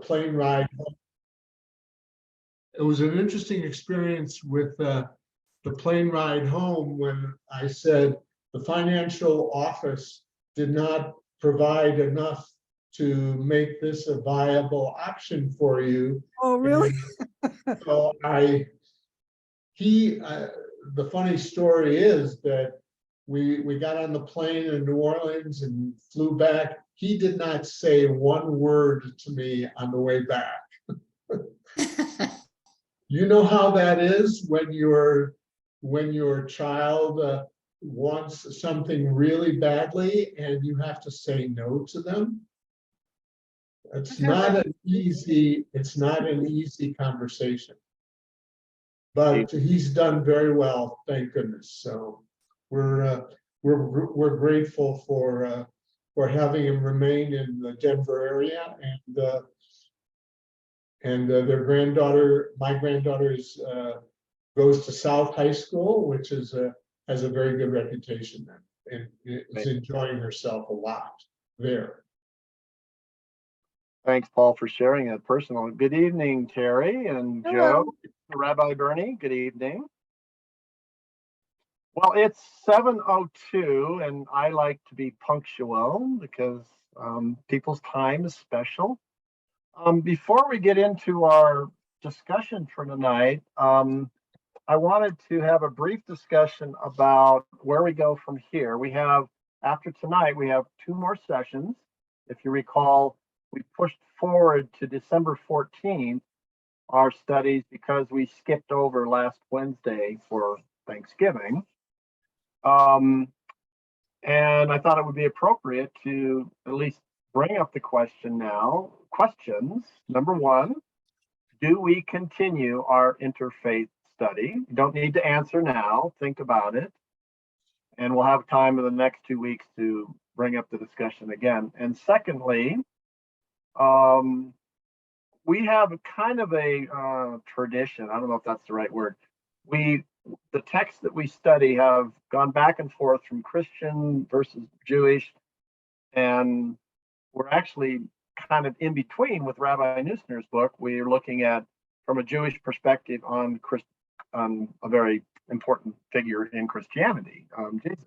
plane ride. It was an interesting experience with the plane ride home when I said the financial office did not provide enough to make this a viable option for you. Oh, really? And so the funny story is that we got on the plane in New Orleans and flew back. He did not say one word to me on the way back. You know how that is when your child wants something really badly and you have to say no to them. It's not an easy conversation. But he's done very well, thank goodness. So we're grateful for having him remain in the Denver area, and their granddaughter, my granddaughter, goes to South High School, which has a very good reputation there, and is enjoying herself a lot there. Thanks, Paul, for sharing that personal. Good evening, Terry and Hello. Joe, Rabbi Bernie. Good evening. Well, it's 7:02, and I like to be punctual because people's time is special. Before we get into our discussion for tonight, I wanted to have a brief discussion about where we go from here. After tonight, we have 2 more sessions. If you recall, we pushed forward to December 14th, our studies, because we skipped over last Wednesday for Thanksgiving. And I thought it would be appropriate to at least bring up the question now. Questions. Number 1, do we continue our interfaith study? You don't need to answer now. Think about it. And we'll have time in the next 2 weeks to bring up the discussion again. And secondly, we have kind of a tradition. I don't know if that's the right word. The texts that we study have gone back and forth from Christian versus Jewish, and we're actually kind of in between with Rabbi Neusner's book. We're looking at, from a Jewish perspective, on a very important figure in Christianity, Jesus.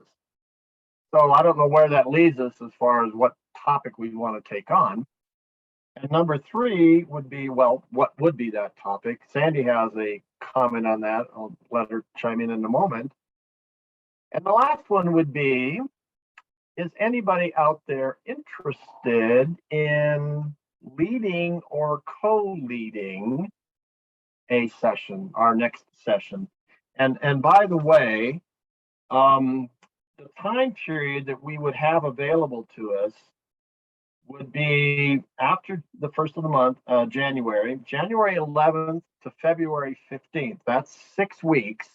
So I don't know where that leads us as far as what topic we want to take on. And number 3 would be, well, what would be that topic? Sandy has a comment on that. I'll let her chime in a moment. And the last one would be, is anybody out there interested in leading or co-leading a session, our next session? And by the way, the time period that we would have available to us would be after the first of the month, January 11th to February 15th. That's 6 weeks.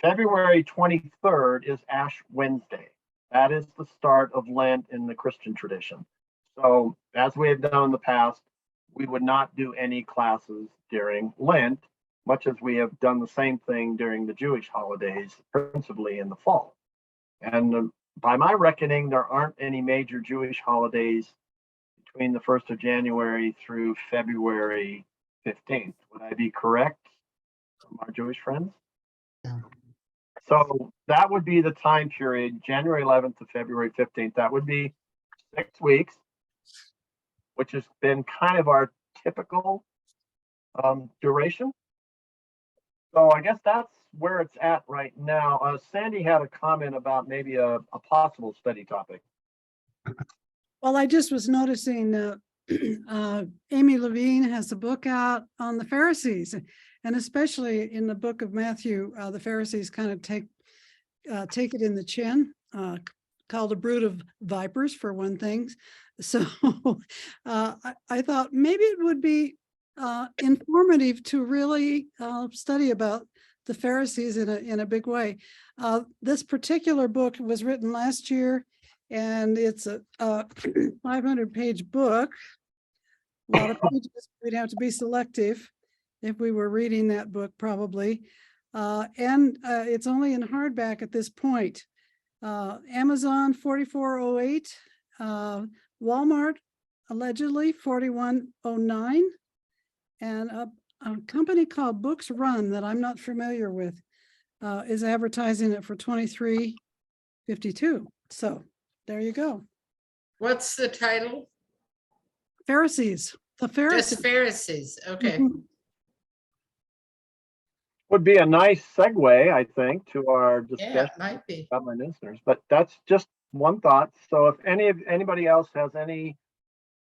February 23rd is Ash Wednesday. That is the start of Lent in the Christian tradition. So as we have done in the past, we would not do any classes during Lent, much as we have done the same thing during the Jewish holidays, principally in the fall. And by my reckoning, there aren't any major Jewish holidays between the 1st of January through February 15th. Would I be correct from our Jewish friends? Yeah. So that would be the time period, January 11th to February 15th. That would be 6 weeks, which has been kind of our typical duration. So I guess that's where it's at right now. Sandy had a comment about maybe a possible study topic. Well, I just was noticing Amy Levine has a book out on the Pharisees, and especially in the book of Matthew, the Pharisees kind of take it in the chin, called a brood of vipers, for one thing. So I thought maybe it would be informative to really study about the Pharisees in a big way. This particular book was written last year, and it's a 500-page book. A lot of pages. We'd have to be selective if we were reading that book, probably. And it's only in hardback at this point. Amazon $44.08, Walmart allegedly 4109. And a company called Books Run that I'm not familiar with is advertising it for $23.52. So there you go. What's the title? Pharisees, the Pharisees. Just Pharisees. Okay. Mhm. Would be a nice segue, I think, to our Yeah, discussion it might be. about my listeners. But that's just one thought. So if anybody else has any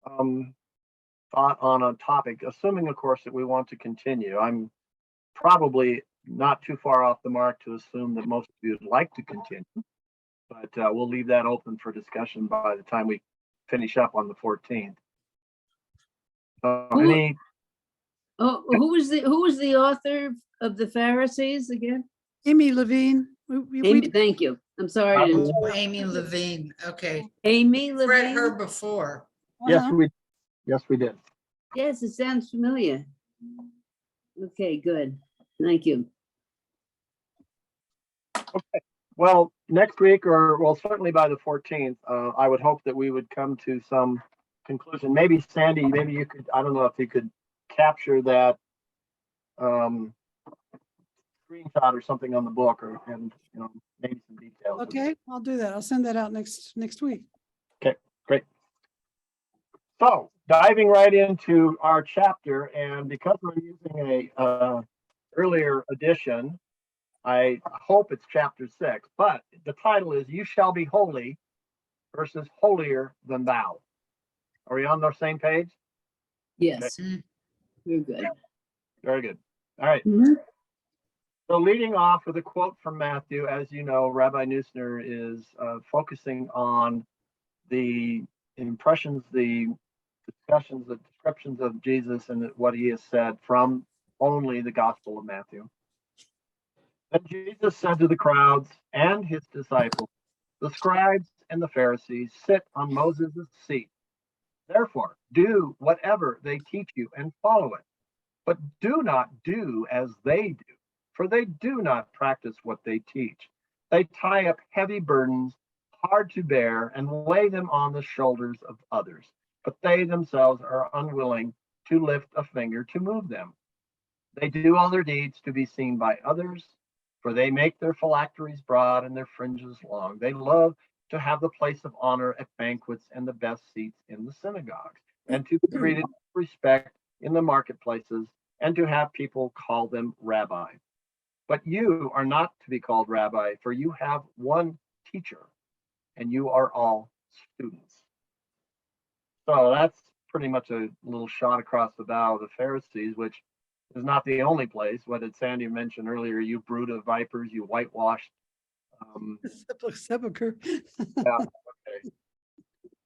thought on a topic, assuming, of course, that we want to continue, I'm probably not too far off the mark to assume that most of you would like to continue, but we'll leave that open for discussion by the time we finish up on the 14th. Any Oh, who was the author of the Pharisees again? Amy Levine. Amy, thank you. I'm sorry. to Oh, interrupt. Amy Levine. Okay. Amy I've read her Levine? before. yes, we did. Yes, it sounds familiar. Okay, good. Thank you. Well, next week, or well, certainly by the 14th, I would hope that we would come to some conclusion. Maybe Sandy, maybe you could, I don't know if you could capture that screenshot or something on the book, or and maybe some details. Okay, I'll do that. I'll send that out next week. Okay, great. So diving right into our chapter, and because we're using a earlier edition, I hope it's chapter 6, but the title is "You Shall Be Holy" versus "Holier Than Thou." Are we on the same page? Yes, Mm. we're good. Very good. All right. Mhm. So leading off with a quote from Matthew, as you know, Rabbi Neusner is focusing on the impressions, the discussions, the descriptions of Jesus and what he has said from only the Gospel of Matthew. Then Jesus said to the crowds and his disciples, "The scribes and the Pharisees sit on Moses' seat. Therefore, do whatever they teach you and follow it. But do not do as they do, for they do not practice what they teach. They tie up heavy burdens, hard to bear, and lay them on the shoulders of others. But they themselves are unwilling to lift a finger to move them. They do all their deeds to be seen by others, for they make their phylacteries broad and their fringes long. They love to have the place of honor at banquets and the best seats in the synagogues, and to be treated with respect in the marketplaces, and to have people call them rabbi. But you are not to be called rabbi, for you have one teacher, and you are all students." So that's pretty much a little shot across the bow of the Pharisees, which is not the only place. What did Sandy mention earlier? You brood of vipers, you whitewashed. Sepulcher. Yeah, okay.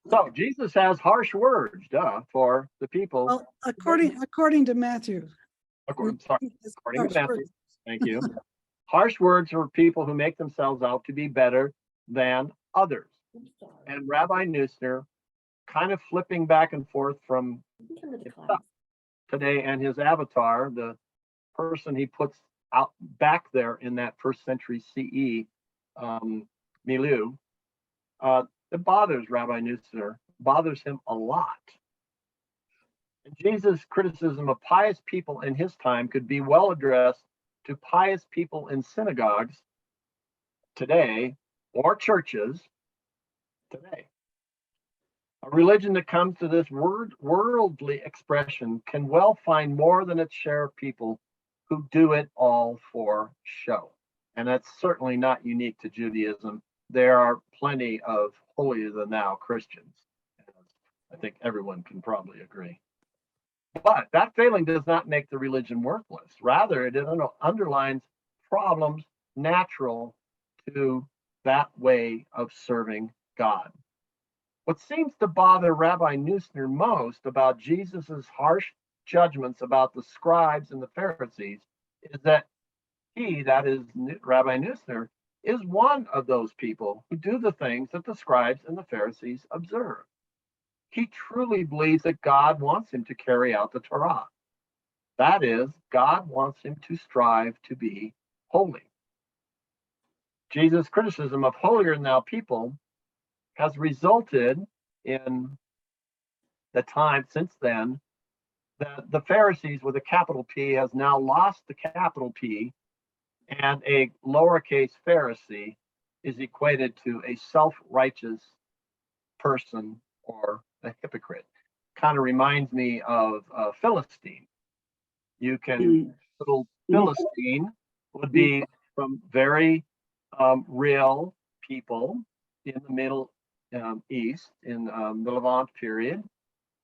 So Jesus has harsh words, for the people. Well, according to Matthew. According to Harsh Matthew. words. Thank you. Harsh words for people who make themselves out to be better than others. And Rabbi Neusner, kind of flipping back and forth from today and his avatar, the person he puts out back there in that first century CE milieu, it bothers Rabbi Neusner, bothers him a lot. And Jesus' criticism of pious people in his time could be well addressed to pious people in synagogues today or churches today. A religion that comes to this worldly expression can well find more than its share of people who do it all for show. And that's certainly not unique to Judaism. There are plenty of holier than thou Christians. I think everyone can probably agree. But that failing does not make the religion worthless. Rather, it underlines problems natural to that way of serving God. What seems to bother Rabbi Neusner most about Jesus's harsh judgments about the scribes and the Pharisees is that he, that is Rabbi Neusner, is one of those people who do the things that the scribes and the Pharisees observe. He truly believes that God wants him to carry out the Torah. That is, God wants him to strive to be holy. Jesus' criticism of holier than thou people has resulted in the time since then that the Pharisees with a capital P has now lost the capital P, and a lowercase Pharisee is equated to a self-righteous person or a hypocrite. Kind of reminds me of a Philistine. You can, little Philistine would be from very real people in the Middle East, in the Levant period,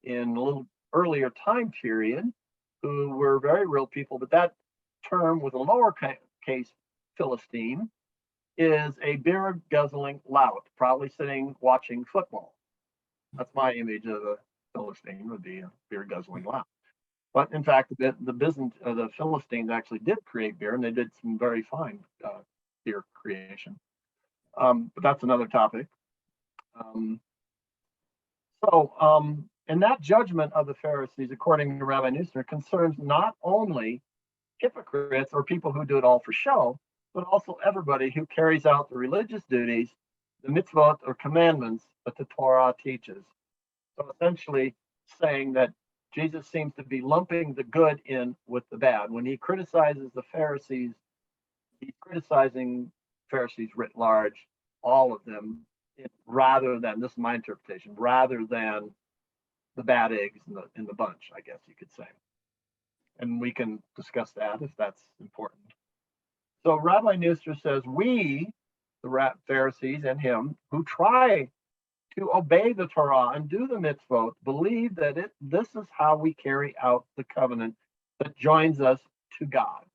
in a little earlier time period, who were very real people. But that term with a lowercase Philistine is a beer guzzling lout, probably sitting watching football. That's my image of a Philistine, would be a beer guzzling lout. But in fact, the Philistines actually did create beer, and they did some very fine beer creation. But that's another topic. And that judgment of the Pharisees, according to Rabbi Neusner, concerns not only hypocrites or people who do it all for show, but also everybody who carries out the religious duties, the mitzvot or commandments that the Torah teaches. So essentially saying that Jesus seems to be lumping the good in with the bad. When he criticizes the Pharisees, he's criticizing Pharisees writ large, all of them, rather than, this is my interpretation, rather than the bad eggs in the bunch, I guess you could say. And we can discuss that if that's important. So Rabbi Neusner says, we, the Pharisees and him, who try to obey the Torah and do the mitzvot, believe that this is how we carry out the covenant that joins us to God.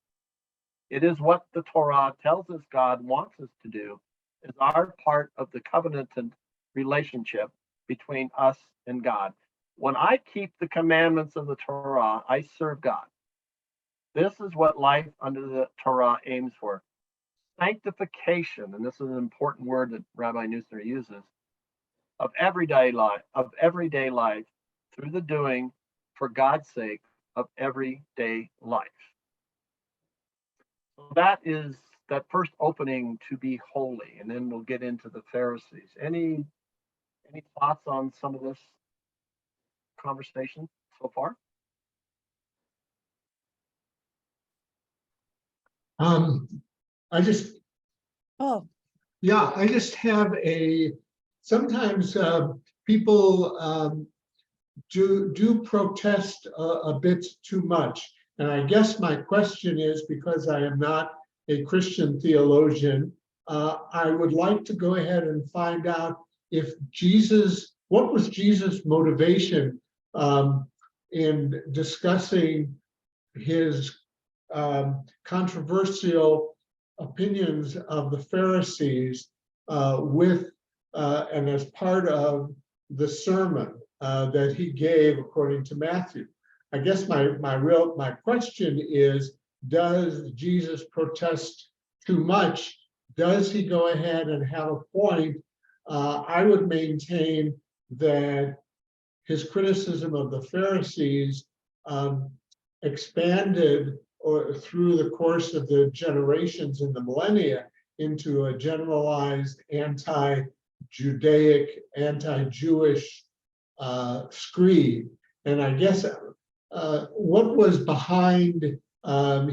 It is what the Torah tells us God wants us to do, is our part of the covenanted relationship between us and God. When I keep the commandments of the Torah, I serve God. This is what life under the Torah aims for. Sanctification, and this is an important word that Rabbi Neusner uses, of everyday life through the doing for God's sake of everyday life. So that is that first opening, to be holy, and then we'll get into the Pharisees. Any thoughts on some of this conversation so far? I just Oh, Yeah, I just have sometimes people do protest a bit too much. And I guess my question is, because I am not a Christian theologian, I would like to go ahead and find out what was Jesus' motivation in discussing his controversial opinions of the Pharisees and as part of the sermon that he gave according to Matthew. I guess my question is, does Jesus protest too much? Does he go ahead and have a point? I would maintain that his criticism of the Pharisees expanded or through the course of the generations in the millennia into a generalized anti-Judaic, anti-Jewish screed. And I guess what was behind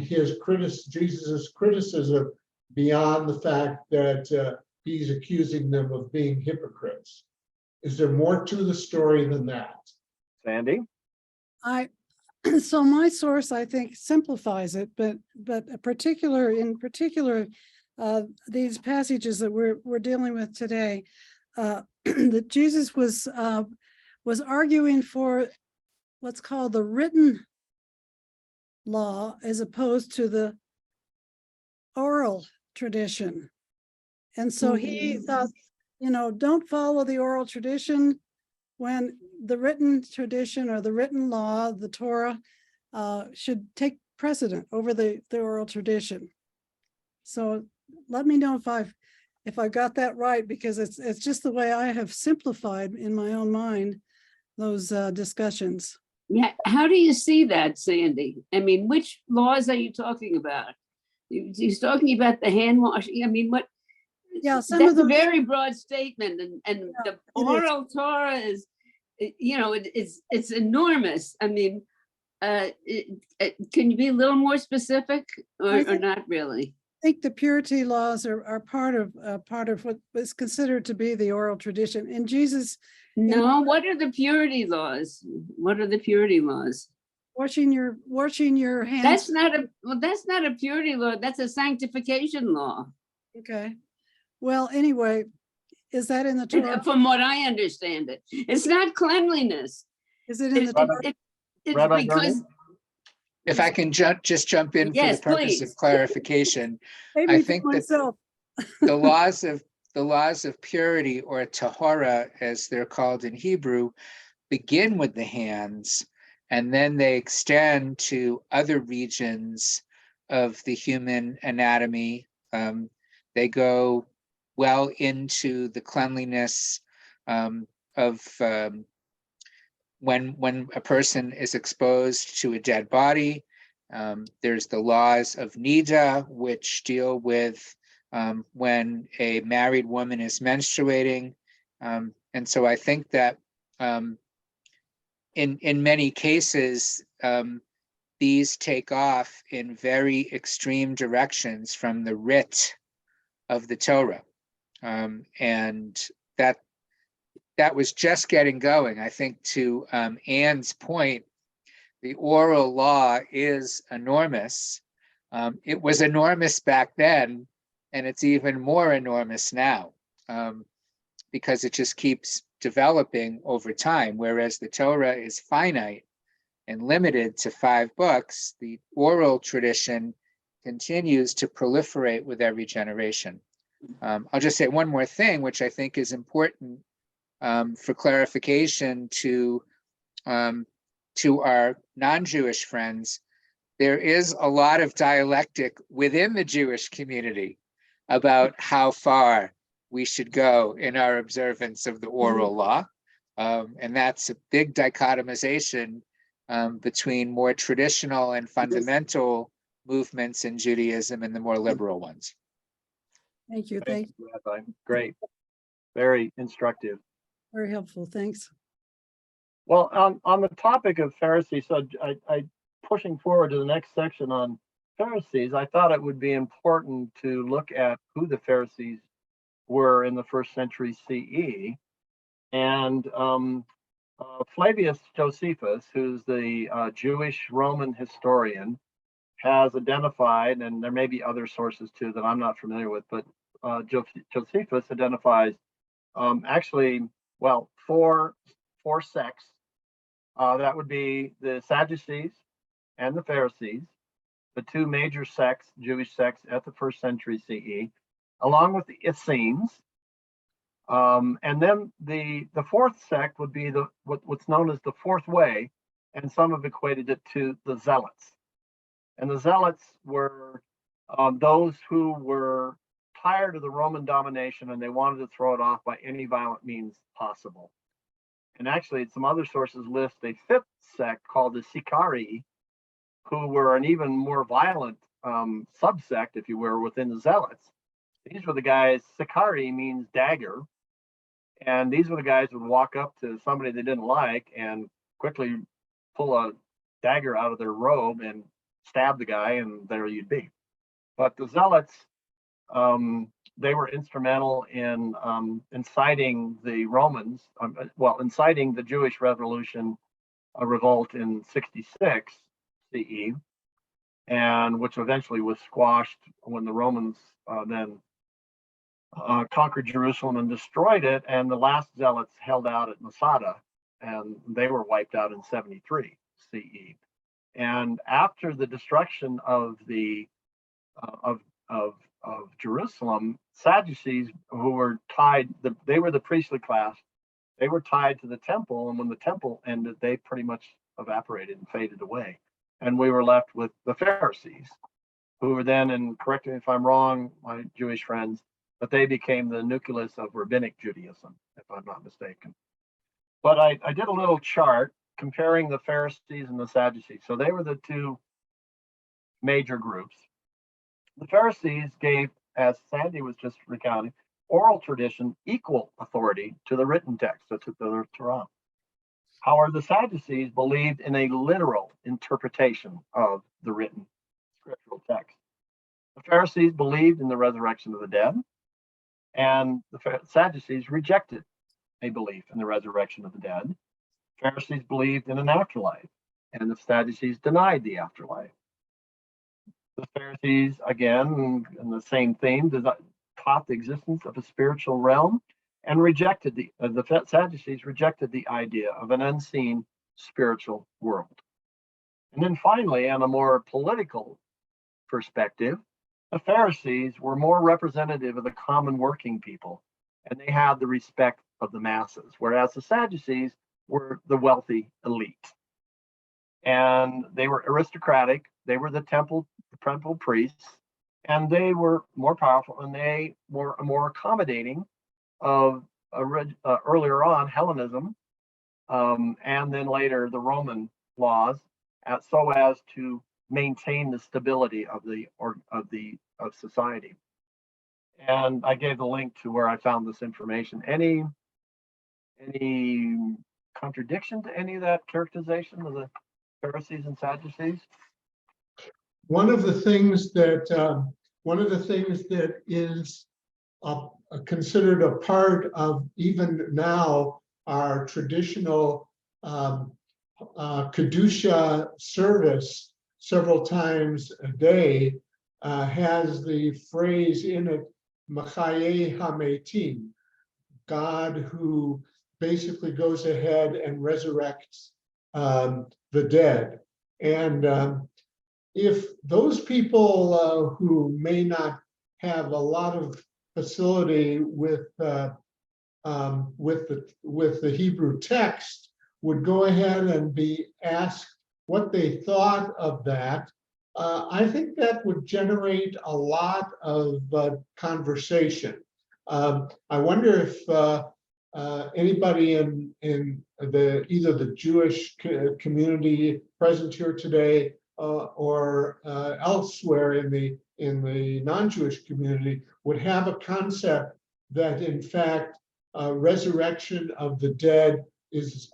Jesus's criticism beyond the fact that he's accusing them of being hypocrites? Is there more to the story than that? Sandy? So my source, I think, simplifies it, but in particular, these passages that we're dealing with today, that Jesus was arguing for what's called the written law as opposed to the oral tradition. And so he thought, don't follow the oral tradition when the written tradition or the written law, the Torah, should take precedent over the oral tradition. So let me know if I got that right, because it's just the way I have simplified in my own mind those discussions. Yeah, how do you see that, Sandy? I mean, which laws are you talking about? He's talking about the hand washing. I mean, what? Yeah, some that's of them. a very broad statement, and the oral Torah it's enormous. I mean, can you be a little more specific or not really? I think the purity laws are part of what is considered to be the oral tradition. And Jesus, No, what are the purity laws? What are the purity laws? washing your hands. That's not a purity law. That's a sanctification law. Okay. Well, anyway, is that in the Torah? From what I understand it, it's not cleanliness. Is it in the Torah? It's Rabbi because Berman? If I can just jump in for Yes, the purpose please. of clarification, Maybe I for think that myself. the laws of purity, or tahora, as they're called in Hebrew, begin with the hands, and then they extend to other regions of the human anatomy. They go well into the cleanliness of when a person is exposed to a dead body. There's the laws of Nida, which deal with when a married woman is menstruating. And so I think that in many cases, these take off in very extreme directions from the writ of the Torah. And that was just getting going. I think to Anne's point, the oral law is enormous. It was enormous back then, and it's even more enormous now, because it just keeps developing over time. Whereas the Torah is finite and limited to 5 books, the oral tradition continues to proliferate with every generation. I'll just say one more thing, which I think is important for clarification to our non-Jewish friends. There is a lot of dialectic within the Jewish community about how far we should go in our observance of the oral law. And that's a big dichotomization between more traditional and fundamental movements in Judaism and the more liberal ones. Thank you. Thank you, Rabbi. Great. Very instructive. Very helpful. Thanks. Well, on the topic of Pharisees, so I pushing forward to the next section on Pharisees, I thought it would be important to look at who the Pharisees were in the 1st century CE. And Flavius Josephus, who's the Jewish Roman historian, has identified, and there may be other sources too that I'm not familiar with, but Josephus identifies four sects. That would be the Sadducees and the Pharisees, the 2 major sects, Jewish sects at the 1st century CE, along with the Essenes. And then the 4th sect would be what's known as the 4th way, and some have equated it to the Zealots. And the Zealots were those who were tired of the Roman domination, and they wanted to throw it off by any violent means possible. And actually, some other sources list a 5th sect called the Sicarii, who were an even more violent subsect, if you were, within the Zealots. These were the guys, Sicarii means dagger, and these were the guys who would walk up to somebody they didn't like and quickly pull a dagger out of their robe and stab the guy, and there you'd be. But the Zealots, they were instrumental in inciting the Romans, inciting the Jewish Revolution, a revolt in 66 CE, and which eventually was squashed when the Romans then conquered Jerusalem and destroyed it, and the last Zealots held out at Masada, and they were wiped out in 73 CE. And after the destruction of the of Jerusalem, Sadducees, who were tied, they were the priestly class, they were tied to the temple, and when the temple ended, they pretty much evaporated and faded away. And we were left with the Pharisees, who were then, and correct me if I'm wrong, my Jewish friends, but they became the nucleus of rabbinic Judaism, if I'm not mistaken. But I did a little chart comparing the Pharisees and the Sadducees. So they were the 2 major groups. The Pharisees gave, as Sandy was just recounting, oral tradition equal authority to the written text, to the Torah. However, the Sadducees believed in a literal interpretation of the written scriptural text. The Pharisees believed in the resurrection of the dead, and the Sadducees rejected a belief in the resurrection of the dead. Pharisees believed in an afterlife, and the Sadducees denied the afterlife. The Pharisees, again, in the same theme, taught the existence of a spiritual realm and rejected the Sadducees rejected the idea of an unseen spiritual world. And then finally, on a more political perspective, the Pharisees were more representative of the common working people, and they had the respect of the masses, whereas the Sadducees were the wealthy elite. And they were aristocratic, they were the temple priests, and they were more powerful, and they were more accommodating of earlier on Hellenism, and then later the Roman laws, so as to maintain the stability of society. And I gave the link to where I found this information. Any contradiction to any of that characterization of the Pharisees and Sadducees? One of the things that is considered a part of even now our traditional Kedusha service several times a day has the phrase in it, Machaye Hametim, God who basically goes ahead and resurrects the dead. And if those people who may not have a lot of facility with the Hebrew text would go ahead and be asked what they thought of that, I think that would generate a lot of conversation. I wonder if anybody in either the Jewish community present here today or elsewhere in the non-Jewish community would have a concept that in fact resurrection of the dead is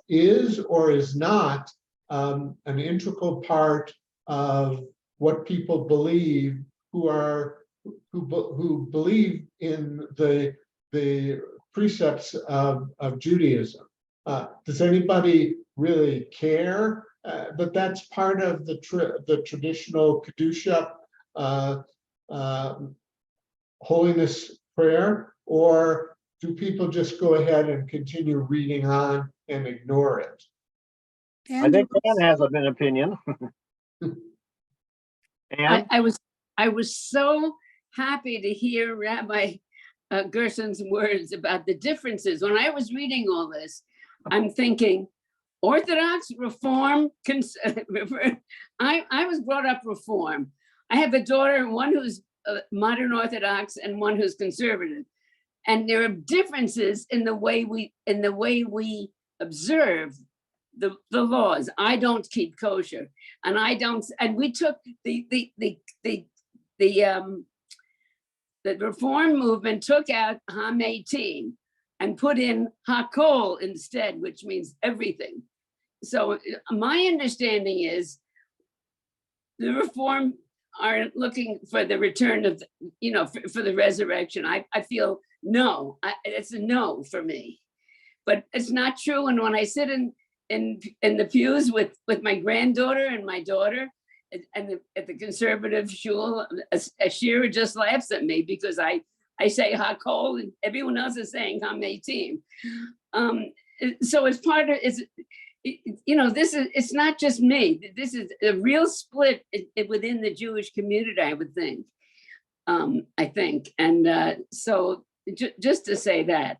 or is not an integral part of what people believe who believe in the precepts of Judaism. Does anybody really care that that's part of the traditional Kedusha holiness prayer, or do people just go ahead and continue reading on and ignore it? I think Dan has an opinion. And I was so happy to hear Rabbi Gerson's words about the differences. When I was reading all this, I'm thinking, Orthodox, Reform, I was brought up Reform. I have a daughter, one who's modern Orthodox and one who's conservative. And there are differences in the way we observe the laws. I don't keep kosher, and we took the Reform movement took out Hametim and put in Hakol instead, which means everything. So my understanding is the Reform are looking for the return of, for the resurrection. I feel no, it's a no for me, but it's not true. And when I sit in the pews with my granddaughter and my daughter and at the conservative shul, Ashira just laughs at me because I say Hakol and everyone else is saying Hametim. So it's part of it's not just me. This is a real split within the Jewish community, I would think. I think, and so just to say that.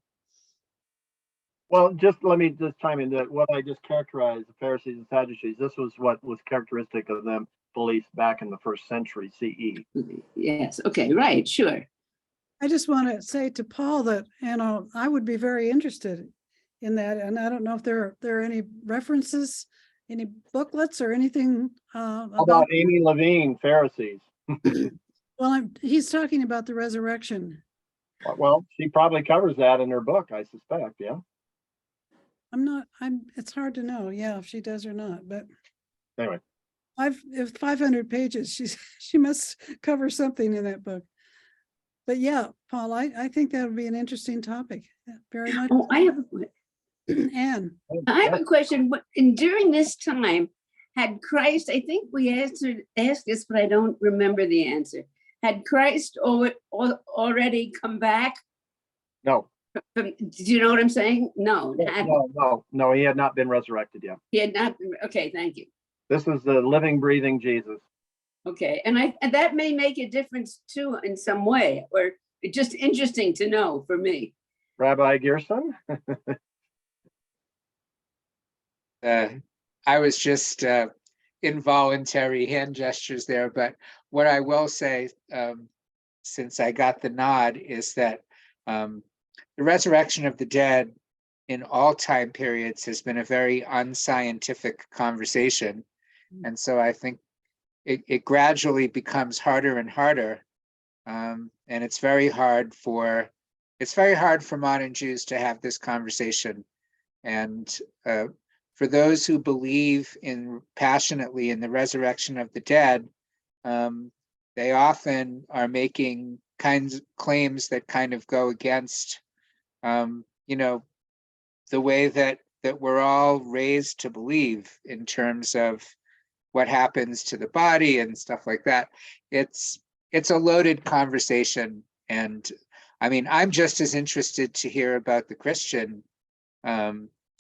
well, let me chime in that what I just characterized, the Pharisees and Sadducees, this was what was characteristic of them beliefs back in the 1st century CE. Yes. Okay. Right. Sure. I just want to say to Paul that, I would be very interested in that. And I don't know if there are any references, any booklets or anything. How about Amy Levine, Pharisees? Well, he's talking about the resurrection. Well, she probably covers that in her book, I suspect, yeah. it's hard to know, yeah, if she does or not, but Anyway, if 500 pages, she must cover something in that book. But yeah, Paul, I think that would be an interesting topic, yeah, very much. Oh, Anne, I have a question. During this time, had Christ, I think we asked this, but I don't remember the answer. Had Christ already come back? no, Do you know what I'm saying? No, no, he had not been resurrected yet. he had not. Okay, thank you. This is the living, breathing Jesus. Okay, and that may make a difference too in some way, or it's just interesting to know for me. Rabbi Gerson? I was just involuntary hand gestures there, but what I will say, since I got the nod, is that the resurrection of the dead in all time periods has been a very unscientific conversation. And so I think it gradually becomes harder and harder. And it's very hard for modern Jews to have this conversation. And for those who believe passionately in the resurrection of the dead, they often are making claims that kind of go against, the way that we're all raised to believe in terms of what happens to the body and stuff like that. It's a loaded conversation. And I mean, I'm just as interested to hear about the Christian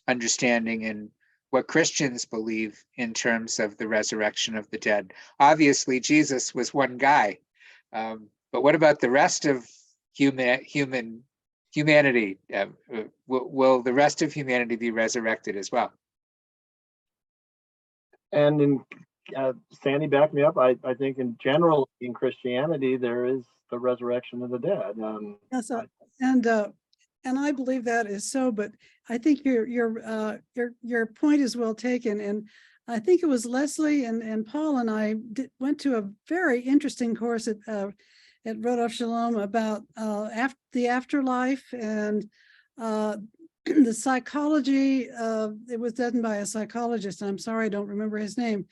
understanding and what Christians believe in terms of the resurrection of the dead. Obviously, Jesus was one guy, but what about the rest of humanity? Will the rest of humanity be resurrected as well? And in Sandy, back me up. I think in general in Christianity there is the resurrection of the dead. yes, and I believe that is so, but I think your point is well taken. And I think it was Leslie and Paul and I went to a very interesting course at Rodolph Shalom about the afterlife and the psychology. It was done by a psychologist. I'm sorry, I don't remember his name,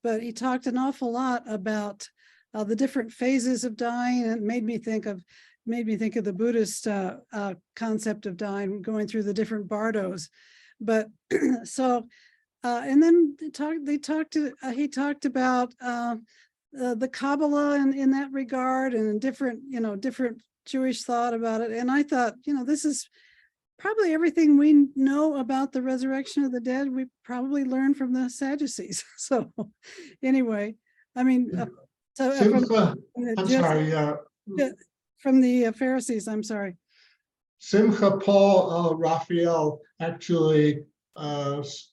but he talked an awful lot about the different phases of dying, and it made me think of the Buddhist concept of dying, going through the different bardos. But so, and then he talked about the Kabbalah in that regard, and different Jewish thought about it. And I thought, this is probably everything we know about the resurrection of the dead. We probably learned from the Sadducees. So anyway, I mean, from the Pharisees, I'm sorry. Simcha Paul Raphael actually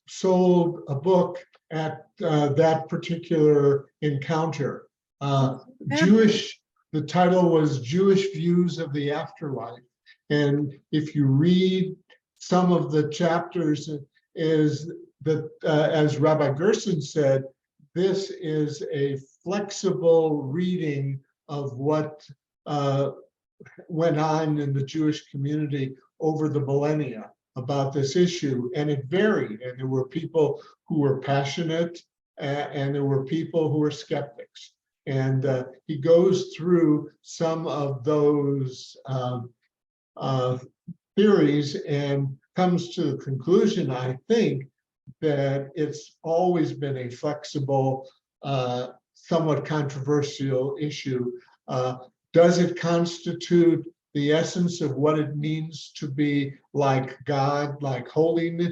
sold a book at that particular encounter. The title was Jewish Views of the Afterlife. And if you read some of the chapters, is that, as Rabbi Gerson said, this is a flexible reading of what went on in the Jewish community over the millennia about this issue. And it varied. And there were people who were passionate, and there were people who were skeptics. And he goes through some of those theories and comes to the conclusion, I think, that it's always been a flexible, somewhat controversial issue. Does it constitute the essence of what it means to be like God, like holiness?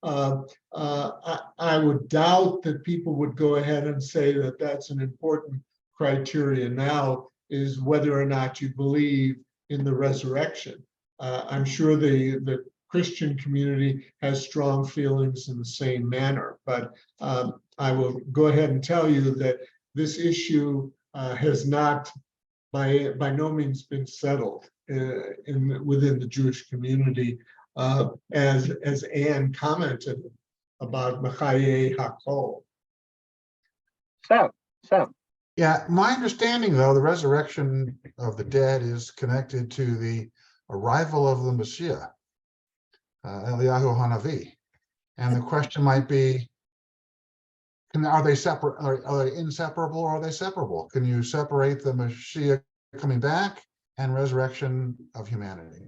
I would doubt that people would go ahead and say that that's an important criteria now, is whether or not you believe in the resurrection. I'm sure the Christian community has strong feelings in the same manner, but I will go ahead and tell you that this issue has not by no means been settled within the Jewish community, as Anne commented about Machaye Hakol. Sam. Yeah, my understanding, though, the resurrection of the dead is connected to the arrival of the Messiah. Eliyahu Hanavi. And the question might be, are they separate? Are they inseparable, or are they separable? Can you separate the Mashiach coming back and resurrection of humanity?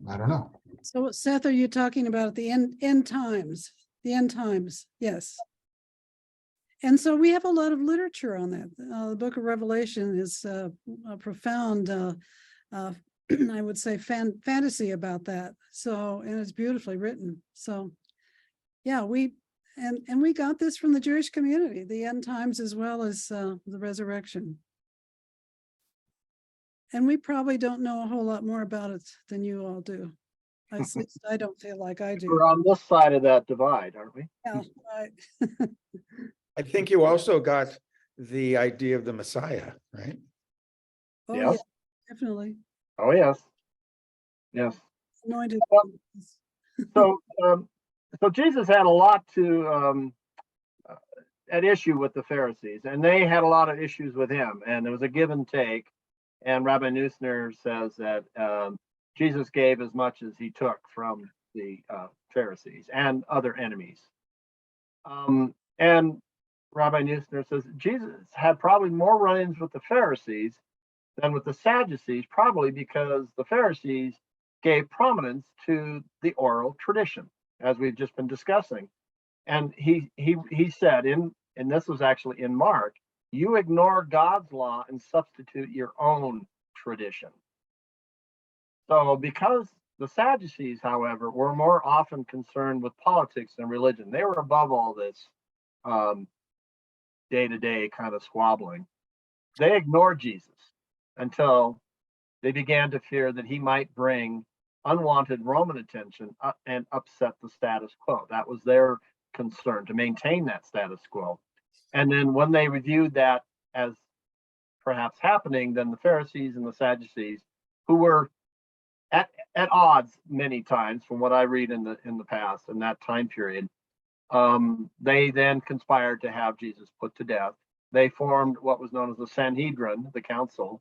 I don't know. So Seth, are you talking about at the end times? The end times, yes. And so we have a lot of literature on that. The book of Revelation is a profound, I would say, fantasy about that. So, and it's beautifully written. So, yeah, we got this from the Jewish community, the end times as well as the resurrection. And we probably don't know a whole lot more about it than you all do. I don't feel like I do. We're on this side of that divide, aren't we? Yeah, right. I think you also got the idea of the Messiah, right? Oh, Yes. yeah, definitely. Oh, yes. Yes. Anointed. So, so Jesus had a lot to at issue with the Pharisees, and they had a lot of issues with him, and there was a give and take. And Rabbi Neusner says that Jesus gave as much as he took from the Pharisees and other enemies. And Rabbi Neusner says Jesus had probably more run-ins with the Pharisees than with the Sadducees, probably because the Pharisees gave prominence to the oral tradition, as we've just been discussing. And he said, and this was actually in Mark, you ignore God's law and substitute your own tradition. So because the Sadducees, however, were more often concerned with politics than religion, they were above all this day-to-day kind of squabbling. They ignored Jesus until they began to fear that he might bring unwanted Roman attention and upset the status quo. That was their concern, to maintain that status quo. And then when they reviewed that as perhaps happening, then the Pharisees and the Sadducees, who were at odds many times from what I read in the past in that time period, they then conspired to have Jesus put to death. They formed what was known as the Sanhedrin, the council,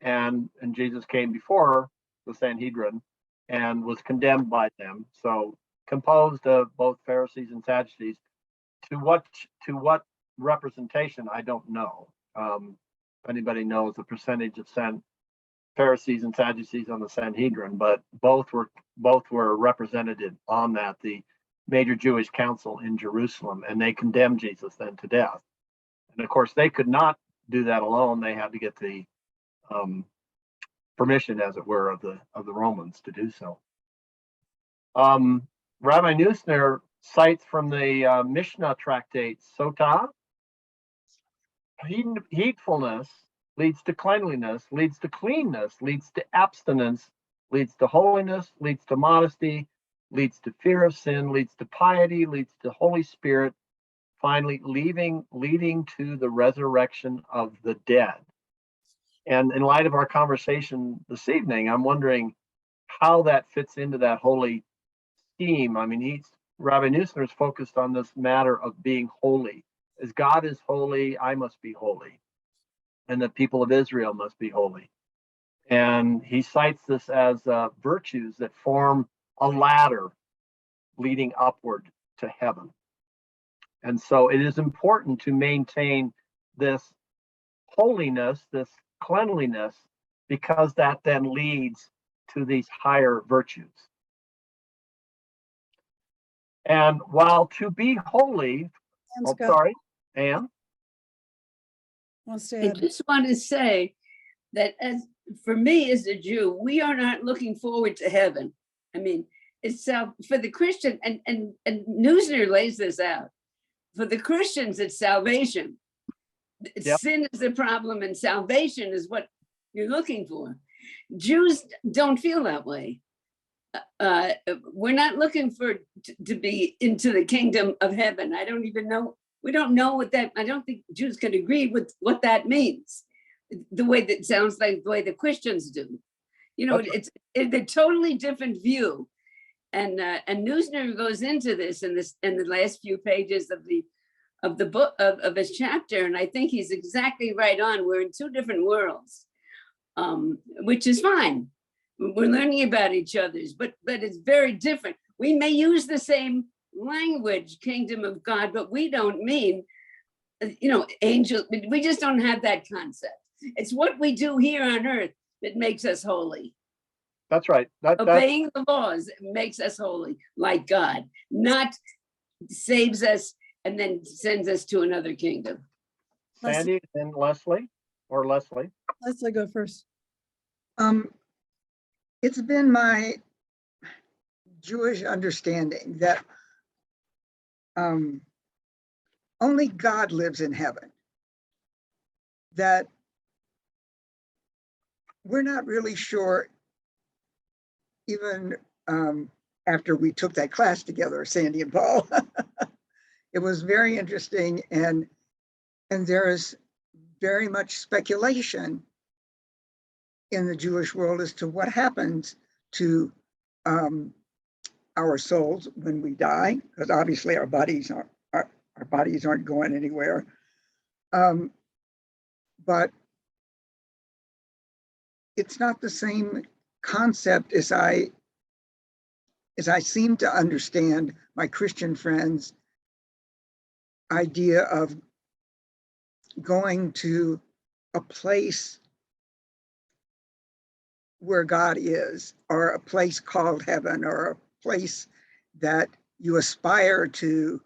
and Jesus came before the Sanhedrin and was condemned by them. So composed of both Pharisees and Sadducees. To what representation, I don't know. If anybody knows the percentage of Pharisees and Sadducees on the Sanhedrin, but both were represented on that, the major Jewish council in Jerusalem, and they condemned Jesus then to death. And of course, they could not do that alone. They had to get the permission, as it were, of the Romans to do so. Rabbi Neusner cites from the Mishnah tractate Sotah, heedfulness leads to cleanliness, leads to cleanness, leads to abstinence, leads to holiness, leads to modesty, leads to fear of sin, leads to piety, leads to Holy Spirit, finally leading to the resurrection of the dead. And in light of our conversation this evening, I'm wondering how that fits into that holy scheme. I mean, Rabbi Neusner is focused on this matter of being holy. As God is holy, I must be holy. And the people of Israel must be holy. And he cites this as virtues that form a ladder leading upward to heaven. And so it is important to maintain this holiness, this cleanliness, because that then leads to these higher virtues. And while to be holy, Anne? Wants to I add. just want to say that for me as a Jew, we are not looking forward to heaven. I mean, it's for the Christian, and Neusner lays this out. For the Christians, it's salvation. Yep. Sin is the problem, and salvation is what you're looking for. Jews don't feel that way. We're not looking to be into the kingdom of heaven. I don't even know. We don't know what that. I don't think Jews can agree with what that means. The way that sounds like the way the Christians do. You know, okay. It's a totally different view. And Neusner goes into this in the last few pages of the book of his chapter, and I think he's exactly right on. We're in two different worlds, which is fine. We're learning about each other's, but it's very different. We may use the same language, kingdom of God, but we don't mean, angel, we just don't have that concept. It's what we do here on earth that makes us holy. That's right. That's Obeying the laws makes us holy, like God, not saves us and then sends us to another kingdom. Sandy and Leslie, or Leslie. Leslie, go first. It's been my Jewish understanding that only God lives in heaven. That we're not really sure, even after we took that class together, Sandy and Paul. It was very interesting, and there is very much speculation in the Jewish world as to what happens to our souls when we die, because obviously our bodies aren't going anywhere. But it's not the same concept as I seem to understand my Christian friends' idea of going to a place where God is, or a place called heaven, or a place that you aspire to.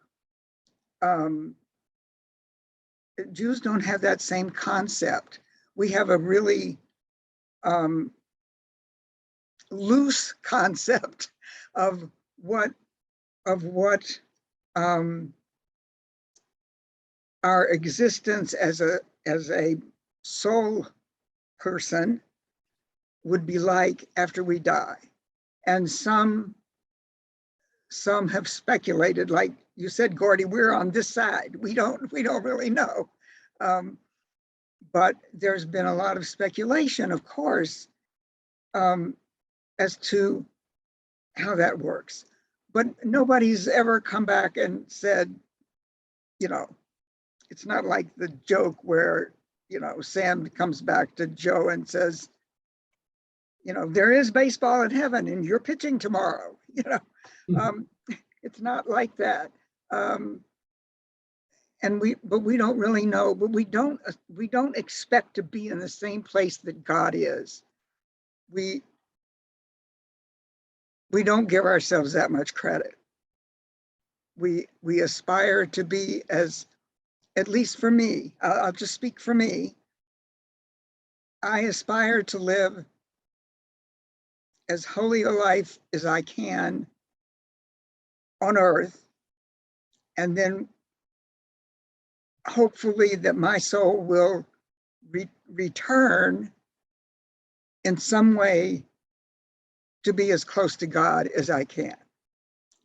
Jews don't have that same concept. We have a really loose concept of what our existence as a soul person would be like after we die. And some have speculated, like you said, Gordy, we're on this side. We don't really know. But there's been a lot of speculation, of course, as to how that works. But nobody's ever come back and said, it's not like the joke where, Sam comes back to Joe and says, there is baseball in heaven and you're pitching tomorrow. It's not like that. But we don't really know, but we don't expect to be in the same place that God is. We don't give ourselves that much credit. We aspire to be, as, at least for me, I'll just speak for me. I aspire to live as holy a life as I can on earth, and then hopefully that my soul will return in some way to be as close to God as I can.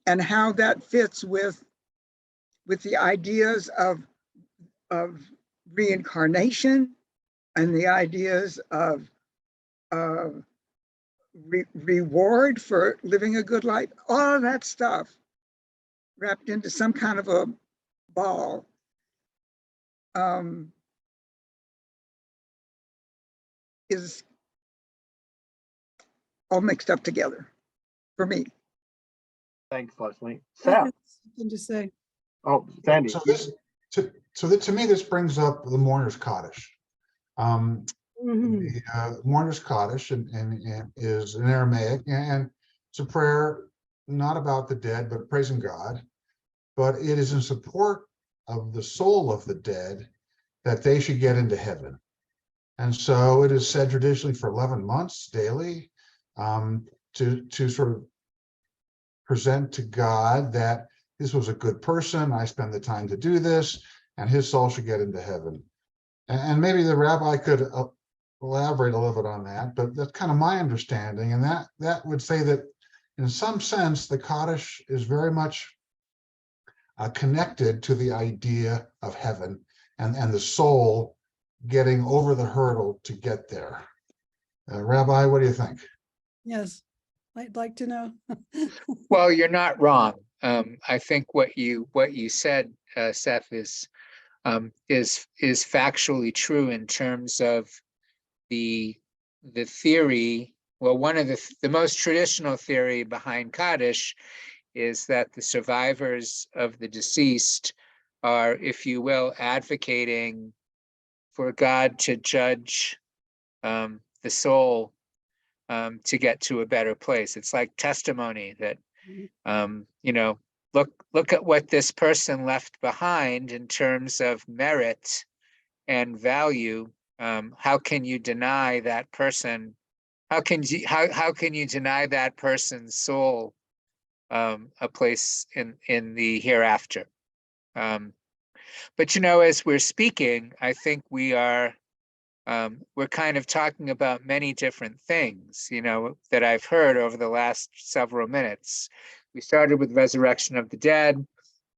And how that fits with the ideas of reincarnation and the ideas of reward for living a good life, all of that stuff wrapped into some kind of a ball is all mixed up together for me. Thanks, Leslie. I Seth. have something to say. Oh, Sandy. So to me, this brings up the mourner's Kaddish. Mhm. The mourner's Kaddish and is in Aramaic, and it's a prayer not about the dead, but praising God. But it is in support of the soul of the dead that they should get into heaven. And so it is said traditionally for 11 months daily to sort of present to God that this was a good person, I spend the time to do this, and his soul should get into heaven. And maybe the rabbi could elaborate a little bit on that, but that's kind of my understanding. And that would say that in some sense, the Kaddish is very much connected to the idea of heaven and the soul getting over the hurdle to get there. Rabbi, what do you think? Yes, I'd like to know. Well, you're not wrong. I think what you said, Seth, is factually true in terms of the theory. Well, one of the most traditional theory behind Kaddish is that the survivors of the deceased are, if you will, advocating for God to judge the soul to get to a better place. It's like testimony that, you know, look at what this person left behind in terms of merit and value. How can you deny that person? How can you deny that person's soul a place in the hereafter? But you know, as we're speaking, I think we're kind of talking about many different things, you know, that I've heard over the last several minutes. We started with resurrection of the dead,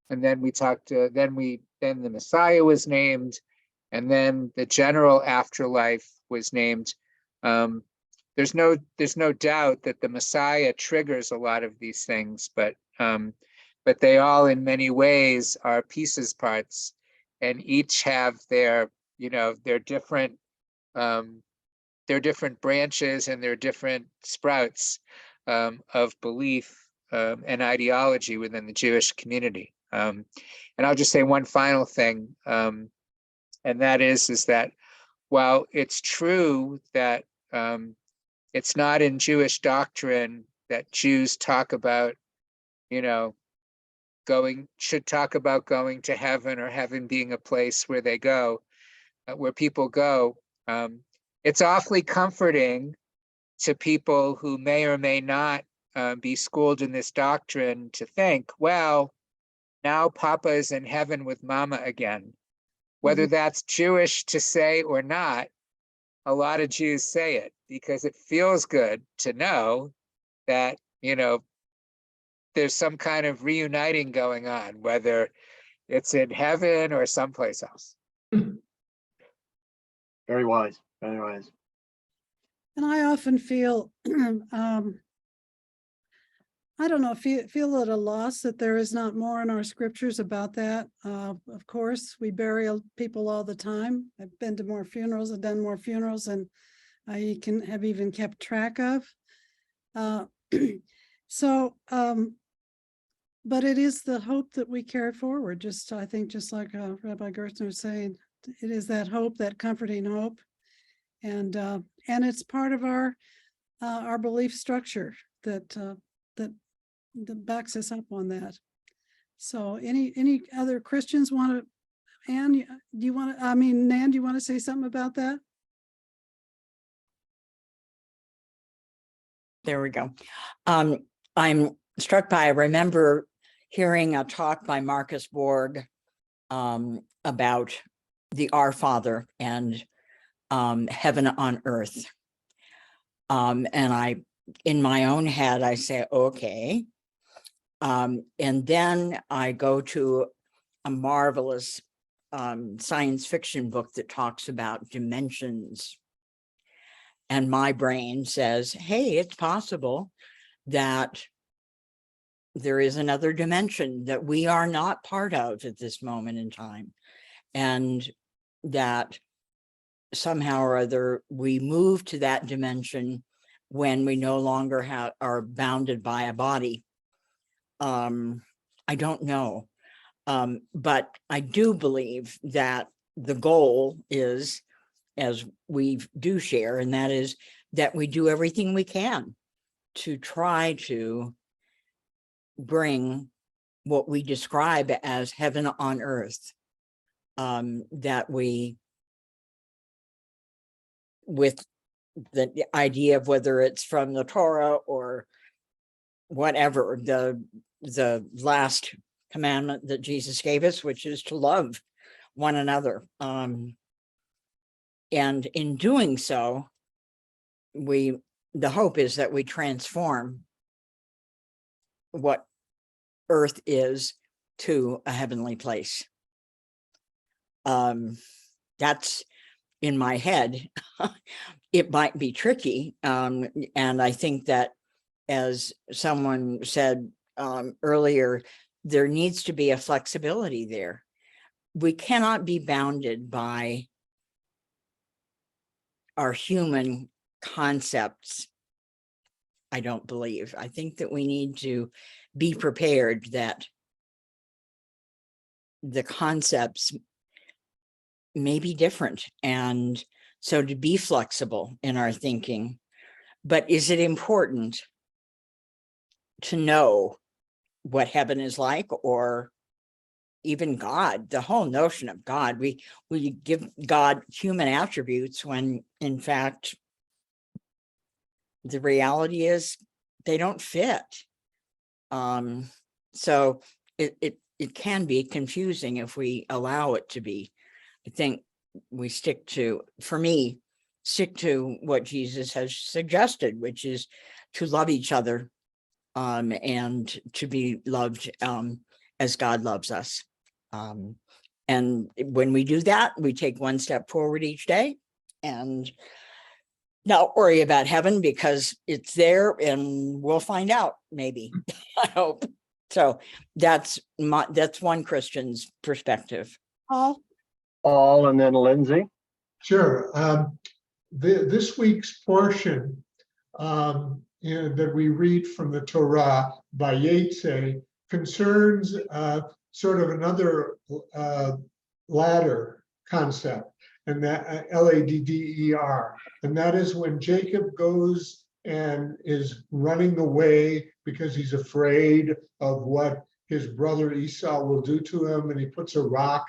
and then we talked then the Messiah was named, and then the general afterlife was named. There's no doubt that the Messiah triggers a lot of these things, but they all in many ways are pieces parts, and each have their, you know, their different branches and their different sprouts of belief and ideology within the Jewish community. And I'll just say one final thing, and that is that while it's true that it's not in Jewish doctrine that Jews talk about, you know, should talk about going to heaven, or heaven being a place where they go, where people go. It's awfully comforting to people who may or may not be schooled in this doctrine to think, well, now Papa is in heaven with Mama again. Whether that's Jewish to say or not, a lot of Jews say it because it feels good to know that, you know, there's some kind of reuniting going on, whether it's in heaven or someplace else. Very wise, very wise. And I often feel, I don't know, feel at a loss that there is not more in our scriptures about that. Of course, we bury people all the time. I've been to more funerals, I've done more funerals than I can have even kept track of. But it is the hope that we carry forward. I think just like Rabbi Gerstner was saying, it is that hope, that comforting hope, and it's part of our belief structure that backs us up on that. So, any other Christians want to? Ann, do you want to? I mean, Nan, do you want to say something about that? There we go. I'm struck by, I remember hearing a talk by Marcus Borg about the Our Father and heaven on earth. And in my own head, I say, okay. And then I go to a marvelous science fiction book that talks about dimensions. And my brain says, hey, it's possible that there is another dimension that we are not part of at this moment in time. And that somehow or other we move to that dimension when we no longer are bounded by a body. I don't know. But I do believe that the goal is, as we do share, and that is that we do everything we can to try to bring what we describe as heaven on earth, that we, with the idea of whether it's from the Torah or whatever, the last commandment that Jesus gave us, which is to love one another. And in doing so, the hope is that we transform what earth is to a heavenly place. That's in my head. It might be tricky. And I think that, as someone said earlier, there needs to be a flexibility there. We cannot be bounded by our human concepts, I don't believe. I think that we need to be prepared that the concepts may be different. And so to be flexible in our thinking. But is it important to know what heaven is like, or even God, the whole notion of God? We give God human attributes when in fact the reality is they don't fit. So it can be confusing if we allow it to be. I think we stick to, for me, stick to what Jesus has suggested, which is to love each other and to be loved as God loves us. And when we do that, we take one step forward each day and not worry about heaven, because it's there and we'll find out, maybe. I hope. So that's one Christian's perspective. Paul? Paul and then Lindsay. Sure. This week's portion that we read from the Torah by Yetzirah concerns sort of another ladder concept, and that ladder, and that is when Jacob goes and is running away because he's afraid of what his brother Esau will do to him, and he puts a rock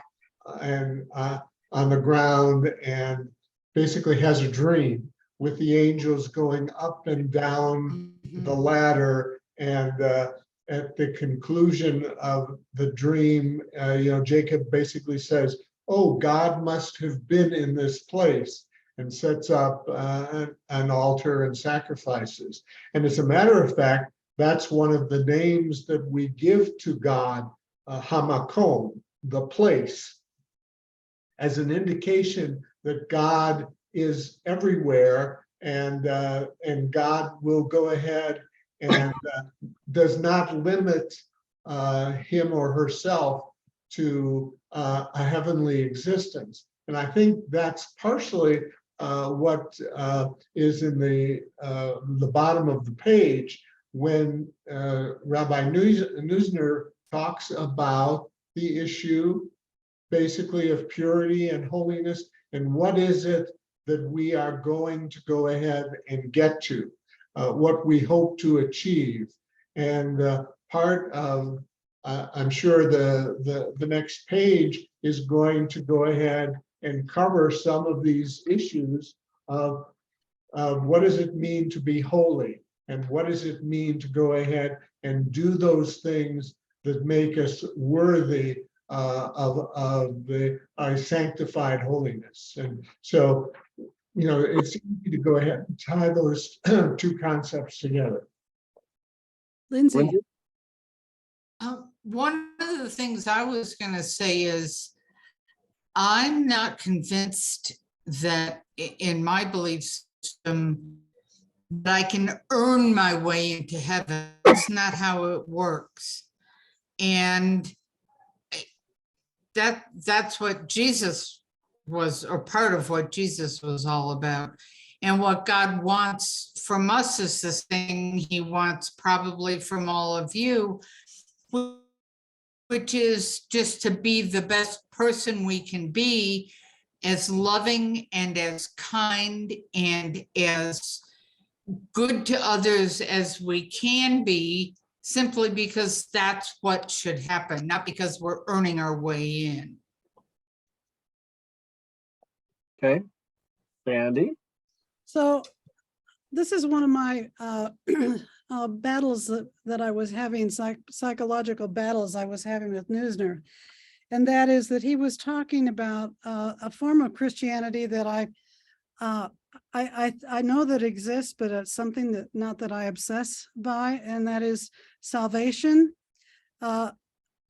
and on the ground and basically has a dream with the angels going up and down the ladder, and at the conclusion of the dream, Jacob basically says, "Oh, God must have been in this place," and sets up an altar and sacrifices. And as a matter of fact, that's one of the names that we give to God, Hamakom, the place, as an indication that God is everywhere, and God will go ahead and does not limit him or herself to a heavenly existence. And I think that's partially what is in the bottom of the page when Rabbi Neusner talks about the issue basically of purity and holiness, and what is it that we are going to go ahead and get to, what we hope to achieve. And part of, I'm sure the next page is going to go ahead and cover some of these issues of what does it mean to be holy, and what does it mean to go ahead and do those things that make us worthy of the sanctified holiness. And so, it's easy to go ahead and tie those two concepts together. Lindsay? One of the things I was going to say is I'm not convinced that in my belief system that I can earn my way into heaven. It's not how it works. And that's what Jesus was, or part of what Jesus was all about. And what God wants from us is the thing he wants probably from all of you, which is just to be the best person we can be, as loving and as kind and as good to others as we can be, simply because that's what should happen, not because we're earning our way in. Okay, Sandy. So this is one of my battles that I was having, psychological battles I was having with Neusner. And that is that he was talking about a form of Christianity that I know that exists, but it's something that not that I obsess by, and that is salvation. What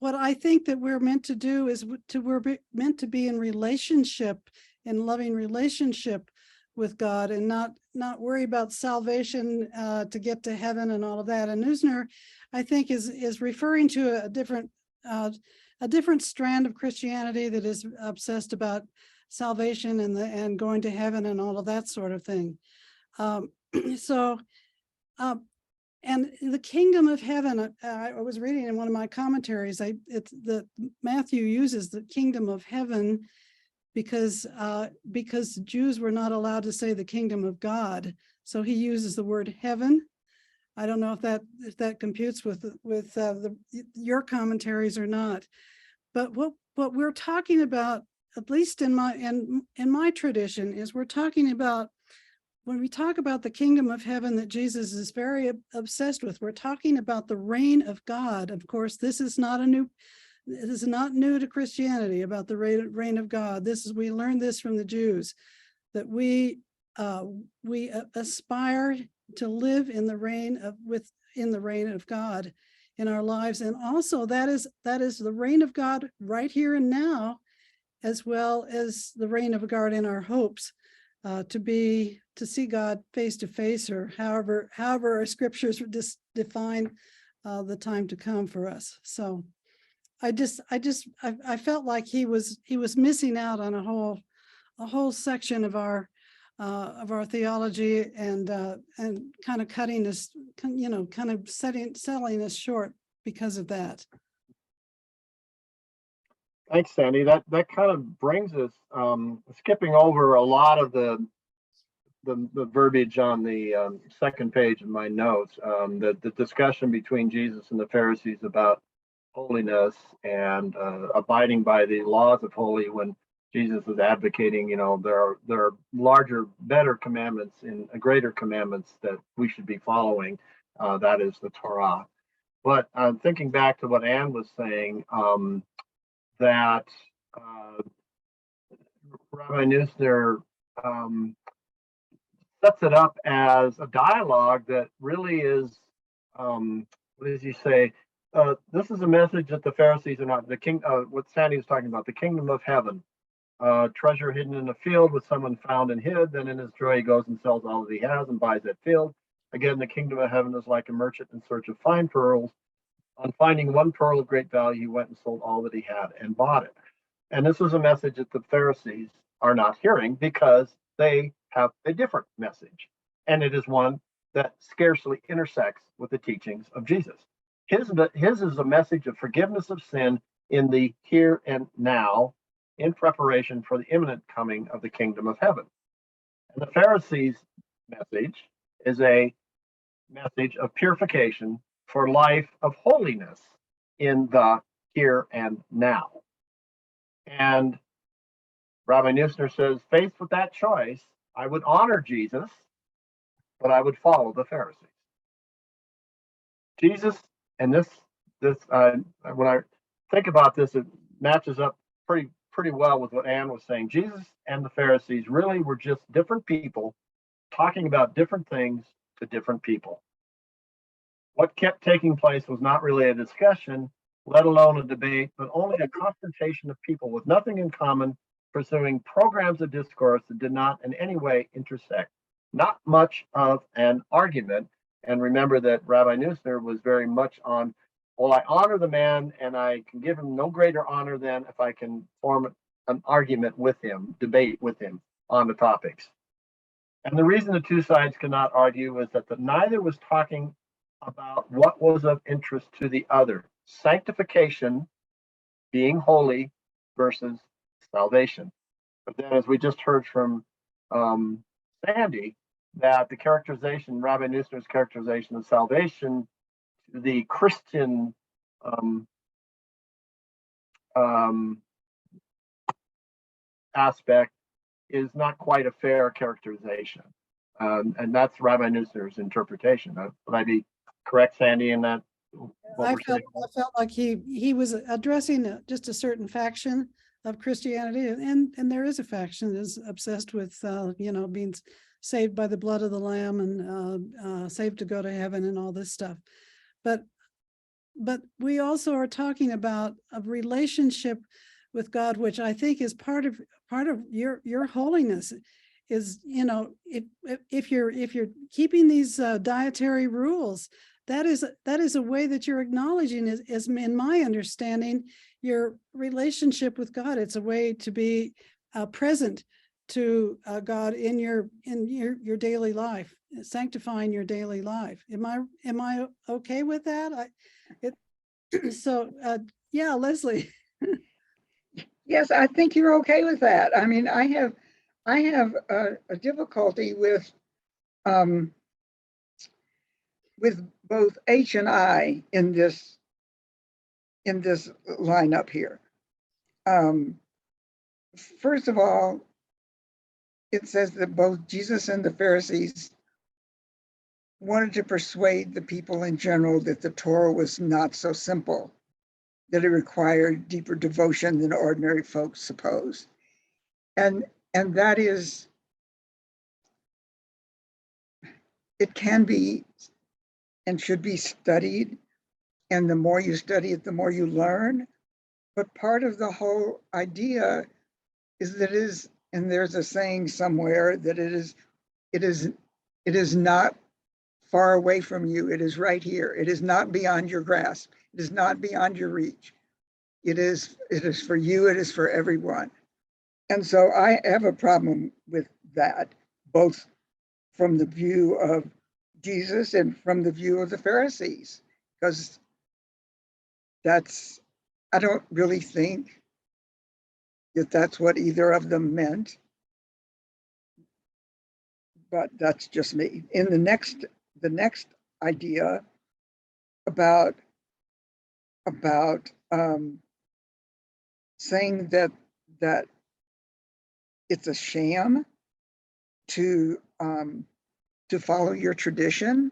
I think that we're meant to do is we're meant to be in relationship, in loving relationship with God, and not worry about salvation to get to heaven and all of that. And Neusner, I think, is referring to a different strand of Christianity that is obsessed about salvation and going to heaven and all of that sort of thing. and the kingdom of heaven, I was reading in one of my commentaries, Matthew uses the kingdom of heaven because Jews were not allowed to say the kingdom of God. So he uses the word heaven. I don't know if that computes with your commentaries or not. But what we're talking about, at least in my tradition, is we're talking about, when we talk about the kingdom of heaven that Jesus is very obsessed with, we're talking about the reign of God. Of course, this is not new to Christianity, about the reign of God. We learned this from the Jews, that we aspire to live in the reign of God in our lives. And also that is the reign of God right here and now, as well as the reign of God in our hopes, to see God face to face, or however our scriptures define the time to come for us. So I felt like he was missing out on a whole section of our theology, and kind of cutting us, kind of selling us short because of that. Thanks, Sandy. That kind of brings us, skipping over a lot of the verbiage on the second page of my notes, the discussion between Jesus and the Pharisees about holiness and abiding by the laws of holy, when Jesus is advocating, there are larger, better commandments and greater commandments that we should be following. That is the Torah. But thinking back to what Anne was saying, that Rabbi Neusner sets it up as a dialogue that really is, what does he say? This is a message that the Pharisees are not, what Sandy was talking about, the kingdom of heaven. Treasure hidden in a field with someone found and hid. Then in his joy, he goes and sells all that he has and buys that field. Again, the kingdom of heaven is like a merchant in search of fine pearls. On finding one pearl of great value, he went and sold all that he had and bought it. And this is a message that the Pharisees are not hearing, because they have a different message. And it is one that scarcely intersects with the teachings of Jesus. His is a message of forgiveness of sin in the here and now, in preparation for the imminent coming of the kingdom of heaven. And the Pharisees' message is a message of purification for life of holiness in the here and now. And Rabbi Neusner says, faced with that choice, I would honor Jesus, but I would follow the Pharisees. Jesus, and this when I think about this, it matches up pretty well with what Anne was saying. Jesus and the Pharisees really were just different people talking about different things to different people. What kept taking place was not really a discussion, let alone a debate, but only a confrontation of people with nothing in common, pursuing programs of discourse that did not in any way intersect. Not much of an argument. And remember that Rabbi Neusner was very much on, well, I honor the man, and I can give him no greater honor than if I can form an argument with him, debate with him on the topics. And the reason the two sides could not argue is that neither was talking about what was of interest to the other. Sanctification, being holy, versus salvation. But then, as we just heard from Sandy, that the characterization, Rabbi Neusner's characterization of salvation, the Christian aspect, is not quite a fair characterization. And that's Rabbi Neusner's interpretation. Would I be correct, Sandy, in that? I felt like he was addressing just a certain faction of Christianity, and there is a faction that is obsessed with being saved by the blood of the Lamb and saved to go to heaven and all this stuff. But we also are talking about a relationship with God, which I think is part of your holiness. Is, if you're keeping these dietary rules, that is a way that you're acknowledging, is in my understanding, your relationship with God. It's a way to be present to God in your daily life, sanctifying your daily life. Am I okay with that? Yeah, Leslie. Yes, I think you're okay with that. I mean, I have a difficulty with both H and I in this lineup here. First of all, it says that both Jesus and the Pharisees wanted to persuade the people in general that the Torah was not so simple, that it required deeper devotion than ordinary folks suppose. And that is, it can be and should be studied. And the more you study it, the more you learn. But part of the whole idea is that and there's a saying somewhere that it is not far away from you. It is right here. It is not beyond your grasp. It is not beyond your reach. It is for you. It is for everyone. And so I have a problem with that, both from the view of Jesus and from the view of the Pharisees, because I don't really think that that's what either of them meant, but that's just me. In the next idea about saying that it's a sham to follow your tradition,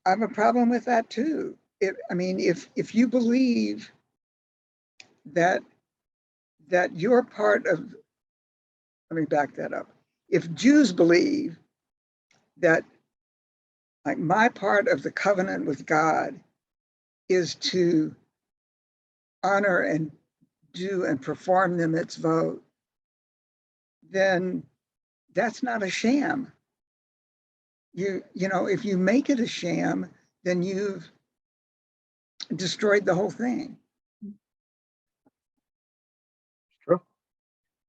I have a problem with that too. I mean, if you believe that you're part of, let me back that up. If Jews believe that, like, my part of the covenant with God is to honor and do and perform the mitzvot, then that's not a sham. You know, if you make it a sham, then you've destroyed the whole thing. True.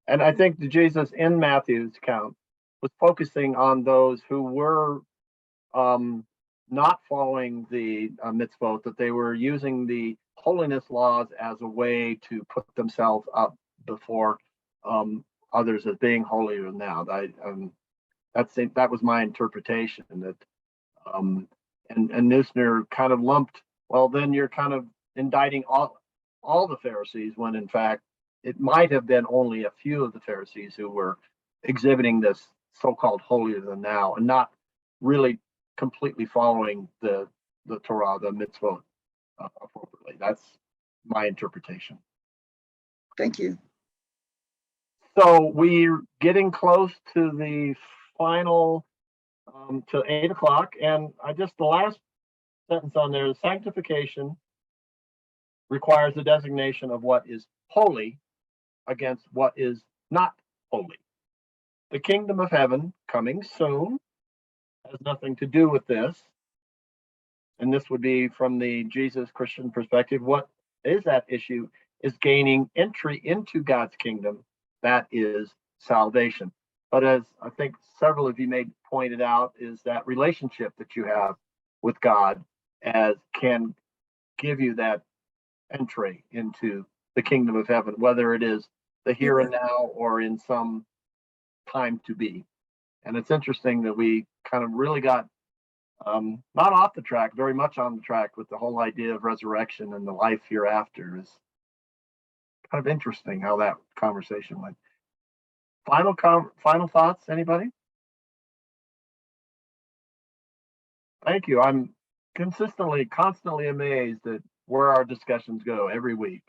And I think that Jesus in Matthew's account was focusing on those who were not following the mitzvot, that they were using the holiness laws as a way to put themselves up before others as being holier than thou. That was my interpretation. That and Neusner kind of lumped. Well, then you're kind of indicting all the Pharisees, when in fact it might have been only a few of the Pharisees who were exhibiting this so-called holier than thou and not really completely following the Torah, the mitzvot appropriately. That's my interpretation. Thank you. So we're getting close to the final, to 8 o'clock, and the last sentence on there is sanctification requires the designation of what is holy against what is not holy. The kingdom of heaven coming soon has nothing to do with this. And this would be from the Jesus Christian perspective. What is that issue is gaining entry into God's kingdom. That is salvation. But as I think several of you pointed out, is that relationship that you have with God as can give you that entry into the kingdom of heaven, whether it is the here and now or in some time to be. And it's interesting that we kind of really got not off the track, very much on the track with the whole idea of resurrection and the life hereafter. Is kind of interesting how that conversation went. Final thoughts, anybody? Thank you. I'm constantly amazed at where our discussions go every week.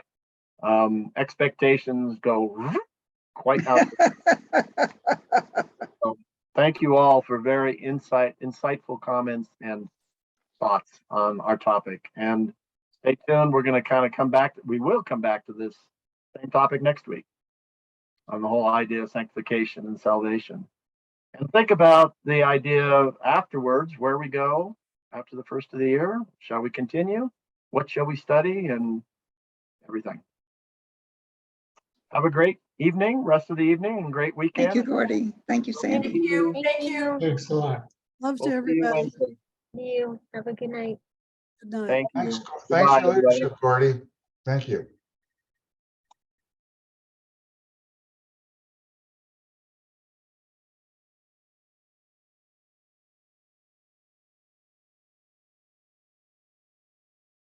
Expectations go quite out. So thank you all for very insightful comments and thoughts on our topic. And stay tuned. We're going to kind of come back. We will come back to this same topic next week on the whole idea of sanctification and salvation. And think about the idea of afterwards, where we go after the first of the year. Shall we continue? What shall we study? And everything. Have a great evening, rest of the evening, and great weekend. Thank you, Gordy. Thank you, Thank Sandy. you. Thank Thank you. you. Thanks a lot. Love We'll to see you everybody. Wednesday. See you. Have a good night. Good night. Thank you. Thanks for Goodbye, your everybody. leadership, Gordy. Thank you.